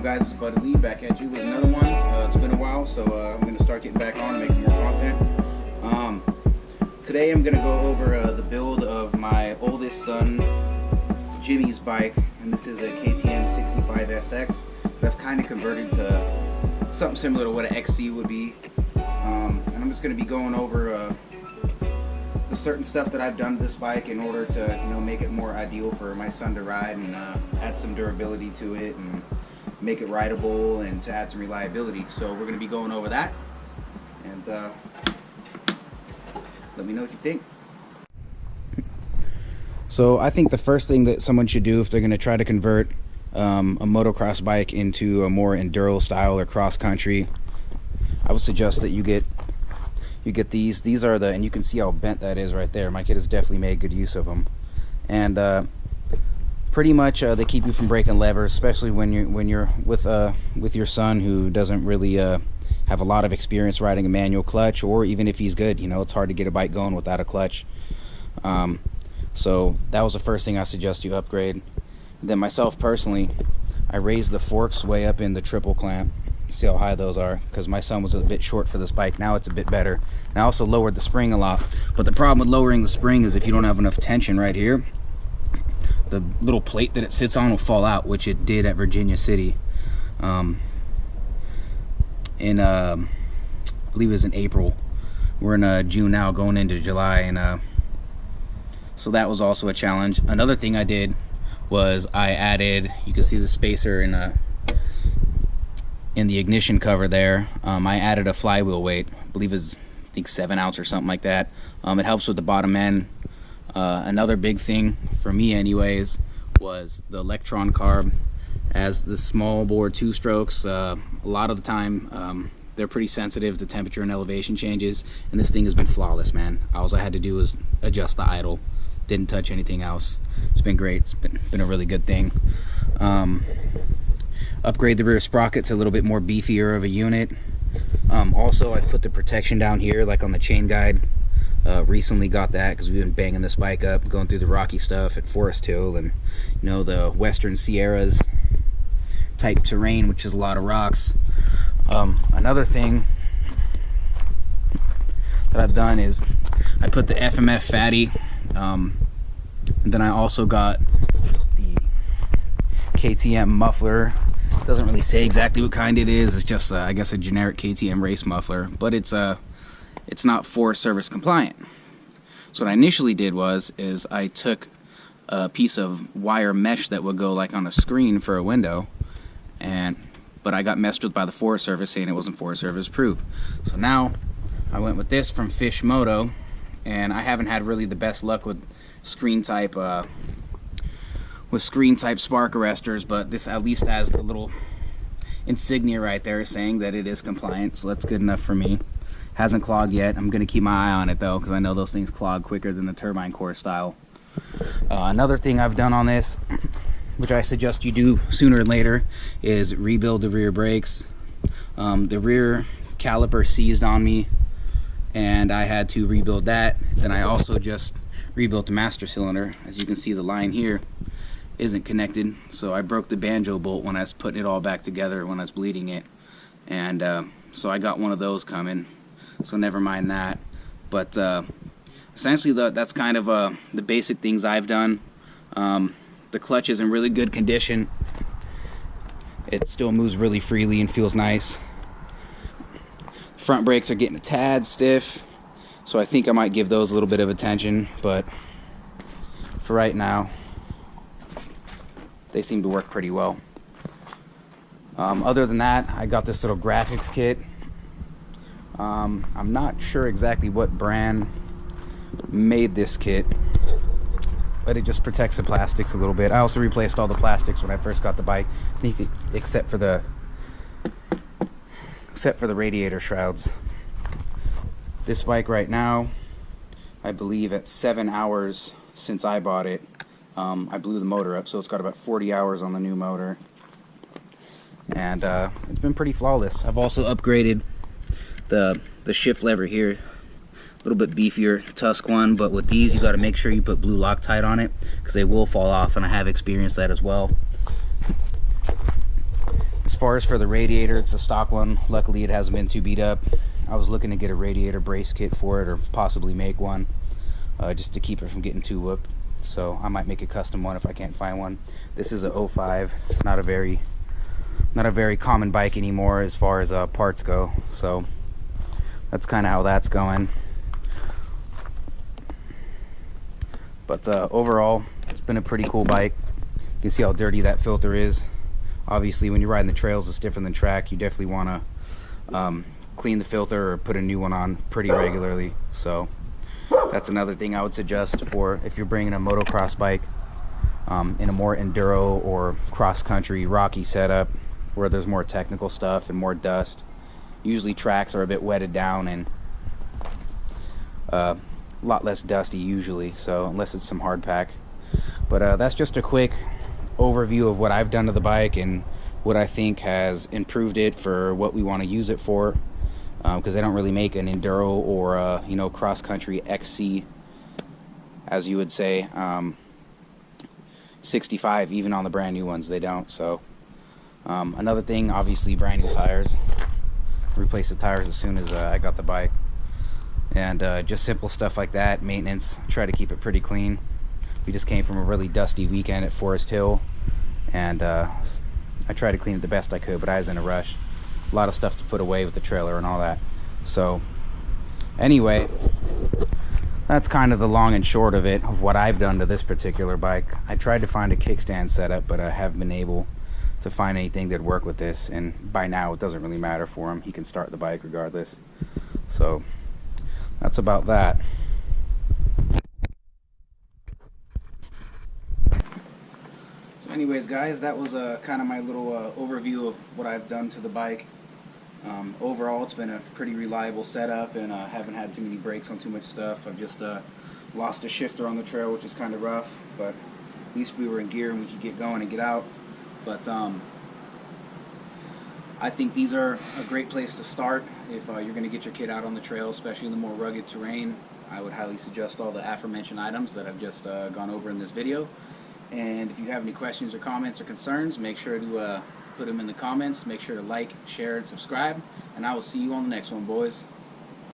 guys, it's Buddy Lee back at you with another one. It's been a while, so I'm going to start getting back on and making more content. Today I'm going to go over the build of my oldest son Jimmy's bike, and this is a KTM 65SX, but I've kind of converted to something similar to what an XC would be. And I'm just going to be going over the certain stuff that I've done to this bike in order to, make it more ideal for my son to ride, and add some durability to it and make it rideable and to add some reliability. So we're going to be going over that, and let me know what you think. So I think the first thing that someone should do if they're going to try to convert a motocross bike into a more enduro style or cross country, I would suggest that you get these. These are and you can see how bent that is right there. My kid has definitely made good use of them, and pretty much they keep you from breaking levers, especially when you're with your son who doesn't really have a lot of experience riding a manual clutch, or even if he's good, it's hard to get a bike going without a clutch. So that was the first thing I suggest you upgrade. Then myself personally, I raised the forks way up in the triple clamp. See how high those are, because my son was a bit short for this bike. Now it's a bit better. And I also lowered the spring a lot, but the problem with lowering the spring is if you don't have enough tension right here, the little plate that it sits on will fall out, which it did at Virginia City I believe it was in April. We're in June now, going into July, and so that was also a challenge. Another thing I did was I added, you can see the spacer in the ignition cover there. I added a flywheel weight. I believe it's 7 ounce or something like that. It helps with the bottom end. Another big thing for me anyways was the Electron carb. As the small bore 2-strokes, a lot of the time they're pretty sensitive to temperature and elevation changes, and this thing has been flawless, man. All I had to do was adjust the idle, didn't touch anything else. It's been great. It's been a really good thing. Upgrade the rear sprockets, a little bit more beefier of a unit. Also, I've put the protection down here, like on the chain guide. Recently got that because we've been banging this bike up, going through the rocky stuff at Forest Hill and the Western Sierras type terrain, which is a lot of rocks. Another thing that I've done is I put the FMF fatty, and then I also got the KTM muffler. Doesn't really say exactly what kind it is. It's just I guess a generic KTM race muffler, but it's not Forest Service compliant. So what I initially did is I took a piece of wire mesh that would go like on a screen for a window, but I got messed with by the Forest Service saying it wasn't Forest Service approved. So now I went with this from Fish Moto, and I haven't had really the best luck with screen type spark arresters, but this at least has the little insignia right there saying that it is compliant, so that's good enough for me. Hasn't clogged yet. I'm going to keep my eye on it though, because I know those things clog quicker than the turbine core style. Another thing I've done on this, which I suggest you do sooner or later, is rebuild the rear brakes. The rear caliper seized on me, and I had to rebuild that. Then I also just rebuilt the master cylinder. As you can see, the line here isn't connected, so I broke the banjo bolt when I was putting it all back together when I was bleeding it, and so I got one of those coming, so never mind that. But essentially that's kind of the basic things I've done. The clutch is in really good condition. It still moves really freely and feels nice. Front brakes are getting a tad stiff, so I think I might give those a little bit of attention, but for right now they seem to work pretty well. Other than that, I got this little graphics kit. I'm not sure exactly what brand made this kit, but it just protects the plastics a little bit. I also replaced all the plastics when I first got the bike, except for the radiator shrouds. This bike right now, I believe at 7 hours since I bought it, I blew the motor up, so it's got about 40 hours on the new motor, and it's been pretty flawless. I've also upgraded the shift lever here, a little bit beefier tusk one, but with these you got to make sure you put blue Loctite on it because they will fall off, and I have experienced that as well. As far as for the radiator, it's a stock one. Luckily it hasn't been too beat up. I was looking to get a radiator brace kit for it, or possibly make one, just to keep it from getting too whooped. So I might make a custom one if I can't find one. This is a 05. It's not a very common bike anymore as far as parts go. So that's kind of how that's going. But overall, it's been a pretty cool bike. You can see how dirty that filter is. Obviously, when you're riding the trails, it's different than track. You definitely want to clean the filter or put a new one on pretty regularly. So that's another thing I would suggest for if you're bringing a motocross bike in a more enduro or cross-country rocky setup where there's more technical stuff and more dust. Usually tracks are a bit wetted down and a lot less dusty usually, so unless it's some hard pack. But that's just a quick overview of what I've done to the bike and what I think has improved it for what we want to use it for, because they don't really make an enduro or you know, cross-country XC, as you would say, 65 even on the brand new ones. They don't. So another thing, obviously, brand new tires. Replace the tires as soon as I got the bike, and just simple stuff like that. Maintenance, try to keep it pretty clean. We just came from a really dusty weekend at Forest Hill, and I tried to clean it the best I could, but I was in a rush. A lot of stuff to put away with the trailer and all that. So anyway, that's kind of the long and short of it, of what I've done to this particular bike. I tried to find a kickstand setup, but I haven't been able to find anything that'd work with this, and by now it doesn't really matter for him. He can start the bike regardless. So that's about that. Anyways, guys, that was kind of my little overview of what I've done to the bike. Overall, it's been a pretty reliable setup, and I haven't had too many breaks on too much stuff. I've just lost a shifter on the trail, which is kind of rough, but at least we were in gear and we could get going and get out. But I think these are a great place to start if you're going to get your kid out on the trail, especially in the more rugged terrain. I would highly suggest all the aforementioned items that I've just gone over in this video. And if you have any questions or comments or concerns, make sure to put them in the comments. Make sure to like, share, and subscribe. And I will see you on the next one, boys.